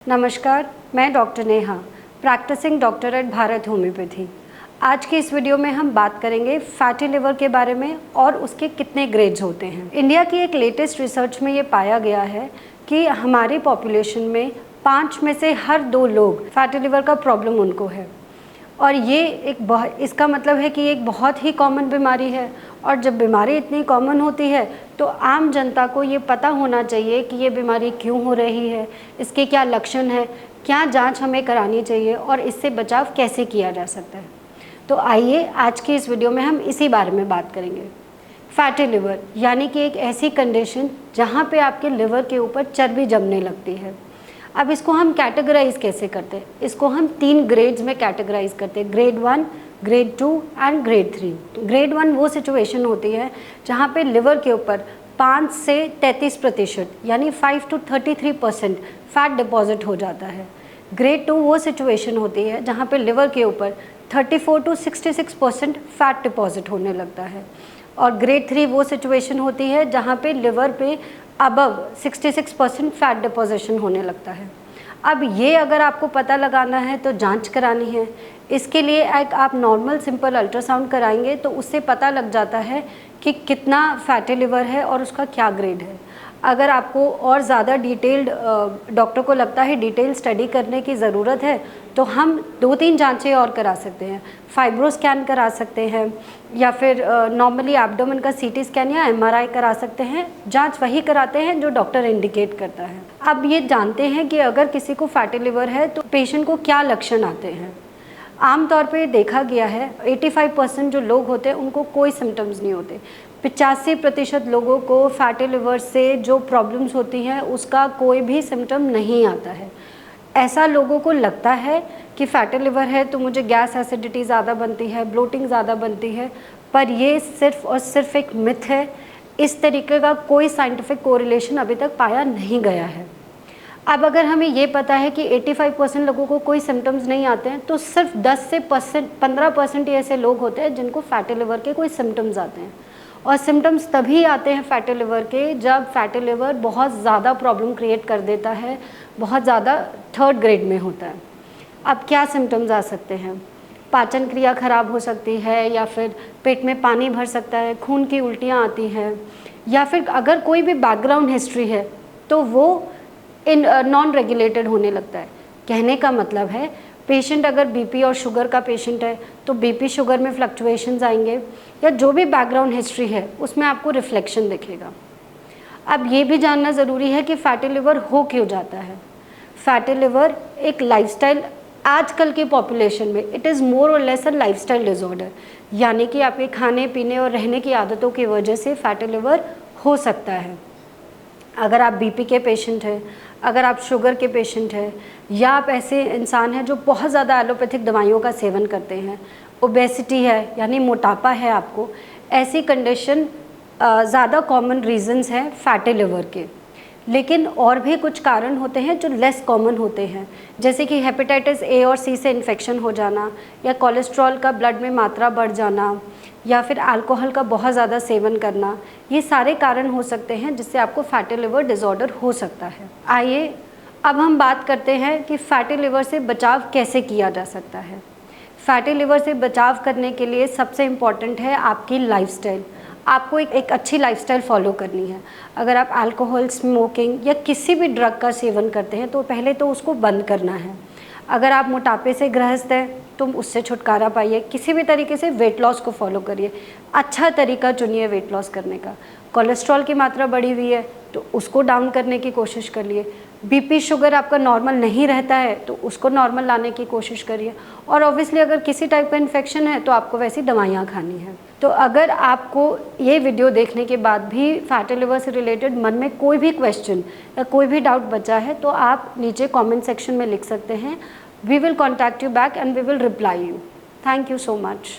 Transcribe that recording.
नमस्कार, मैं doctor Neha, practising doctor at Bharat Homeopathy. आज की इस वीडियो में हम बात करेंगे फैटी लिवर के बारे में और उसके कितने ग्रेड्स होते हैं। इंडिया की एक लेटेस्ट रिसर्च में ये पाया गया है कि हमारी पॉपुलेशन में 5 में से हर 2 लोग फैटी लिवर का प्रॉब्लम उनको है और ये इसका मतलब है कि ये एक बहुत ही कॉमन बीमारी है। और जब बीमारी इतनी कॉमन होती है तो आम जनता को ये पता होना चाहिए कि ये बीमारी क्यों हो रही है, इसके क्या लक्षण हैं, क्या जांच हमें करानी चाहिए और इससे बचाव कैसे किया जा सकता है। तो आइए आज की इस वीडियो में हम इसी बारे में बात करेंगे। फैटी लिवर यानी कि एक ऐसी कंडीशन जहाँ पे आपके लिवर के ऊपर चर्बी जमने लगती है। अब इसको हम कैटेगराइज कैसे करते हैं? इसको हम 3 ग्रेड्स में कैटेगराइज करते हैं, grade 1, grade 2 and grade 3। Grade 1 वो सिचुएशन होती है जहाँ पे लिवर के ऊपर 5 से 33% यानी 5 to 33% फैट डिपॉजिट हो जाता है। ग्रेड 2 वो सिचुएशन होती है जहाँ पे लिवर के ऊपर 34 to 66% फैट डिपॉजिट होने लगता है। और ग्रेड 3 वो सिचुएशन होती है जहाँ पे लिवर पे अबव 66% फैट डिपोजिशन होने लगता है। अब ये अगर आपको पता लगाना है तो जांच करानी है। इसके लिए एक आप नॉर्मल सिंपल अल्ट्रासाउंड कराएंगे तो उससे पता लग जाता है कि कितना फैटी लिवर है और उसका क्या ग्रेड है। अगर आपको और ज़्यादा डिटेल्ड डॉक्टर को लगता है डिटेल स्टडी करने की ज़रूरत है तो हम 2-3 जांचें और करा सकते हैं। फाइब्रो स्कैन करा सकते हैं या फिर नॉर्मली एब्डोमेन का सीटी स्कैन या एमआरआई करा सकते हैं। जांच वही कराते हैं जो डॉक्टर इंडिकेट करता है। अब ये जानते हैं कि अगर किसी को फैटी लिवर है तो पेशेंट को क्या लक्षण आते हैं। आमतौर पे देखा गया है 85% जो लोग होते हैं उनको कोई सिम्टम्स नहीं होते। 85% लोगों को फैटी लिवर से जो प्रॉब्लम्स होती हैं उसका कोई भी सिम्टम नहीं आता है। ऐसा लोगों को लगता है कि फैटी लिवर है तो मुझे गैस एसिडिटी ज़्यादा बनती है, ब्लोटिंग ज़्यादा बनती है, पर ये सिर्फ और सिर्फ एक मिथ है। इस तरीके का कोई साइंटिफिक कोरिलेशन अभी तक पाया नहीं गया है। अब अगर हमें ये पता है कि 85% लोगों को कोई सिम्टम्स नहीं आते हैं तो सिर्फ 10 से 15% ही ऐसे लोग होते हैं जिनको फैटी लिवर के कोई सिम्टम्स आते हैं। और सिम्टम्स तभी आते हैं फैटी लिवर के जब फैटी लिवर बहुत ज़्यादा प्रॉब्लम क्रिएट कर देता है, बहुत ज़्यादा 3rd ग्रेड में होता है। अब क्या सिम्टम्स आ सकते हैं? पाचन क्रिया खराब हो सकती है या फिर पेट में पानी भर सकता है, खून की उल्टियाँ आती हैं या फिर अगर कोई भी बैकग्राउंड हिस्ट्री है तो वो नॉन रेगुलेटेड होने लगता है। कहने का मतलब है पेशेंट अगर बीपी और शुगर का पेशेंट है तो बीपी शुगर में फ्लक्चुएशंस आएंगे या जो भी बैकग्राउंड हिस्ट्री है उसमें आपको रिफ्लेक्शन दिखेगा। अब ये भी जानना ज़रूरी है कि फैटी लिवर हो क्यों जाता है। फैटी लिवर एक लाइफस्टाइल आजकल की पॉपुलेशन में इट इज़ मोर और लेस अ लाइफस्टाइल डिसऑर्डर, यानी कि आपके खाने पीने और रहने की आदतों की वजह से फैटी लिवर हो सकता है। अगर आप बीपी के पेशेंट हैं, अगर आप शुगर के पेशेंट हैं या आप ऐसे इंसान हैं जो बहुत ज़्यादा एलोपैथिक दवाइयों का सेवन करते हैं, ओबेसिटी है यानी मोटापा है आपको, ऐसी कंडीशन ज़्यादा कॉमन रीजंस हैं फैटी लिवर के। लेकिन और भी कुछ कारण होते हैं जो लेस कॉमन होते हैं, जैसे कि हेपेटाइटिस ए और सी से इन्फेक्शन हो जाना या कोलेस्ट्रॉल का ब्लड में मात्रा बढ़ जाना या फिर अल्कोहल का बहुत ज़्यादा सेवन करना। ये सारे कारण हो सकते हैं जिससे आपको फैटी लिवर डिसऑर्डर हो सकता है। आइए अब हम बात करते हैं कि फैटी लिवर से बचाव कैसे किया जा सकता है। फैटी लिवर से बचाव करने के लिए सबसे इम्पॉर्टेंट है आपकी लाइफस्टाइल। आपको एक अच्छी लाइफस्टाइल फॉलो करनी है। अगर आप अल्कोहल, स्मोकिंग या किसी भी ड्रग का सेवन करते हैं तो पहले तो उसको बंद करना है। अगर आप मोटापे से ग्रस्त हैं तो उससे छुटकारा पाइए। किसी भी तरीके से वेट लॉस को फॉलो करिए, अच्छा तरीका चुनिए वेट लॉस करने का। कोलेस्ट्रॉल की मात्रा बढ़ी हुई है तो उसको डाउन करने की कोशिश करिए। बीपी शुगर आपका नॉर्मल नहीं रहता है तो उसको नॉर्मल लाने की कोशिश करिए। और ऑब्वियसली अगर किसी टाइप का इन्फेक्शन है तो आपको वैसी दवाइयाँ खानी है। तो अगर आपको ये वीडियो देखने के बाद भी फैटी लिवर से रिलेटेड मन में कोई भी क्वेश्चन या कोई भी डाउट बचा है तो आप नीचे कमेंट सेक्शन में लिख सकते हैं। We will contact you back and we will reply you. Thank you so much.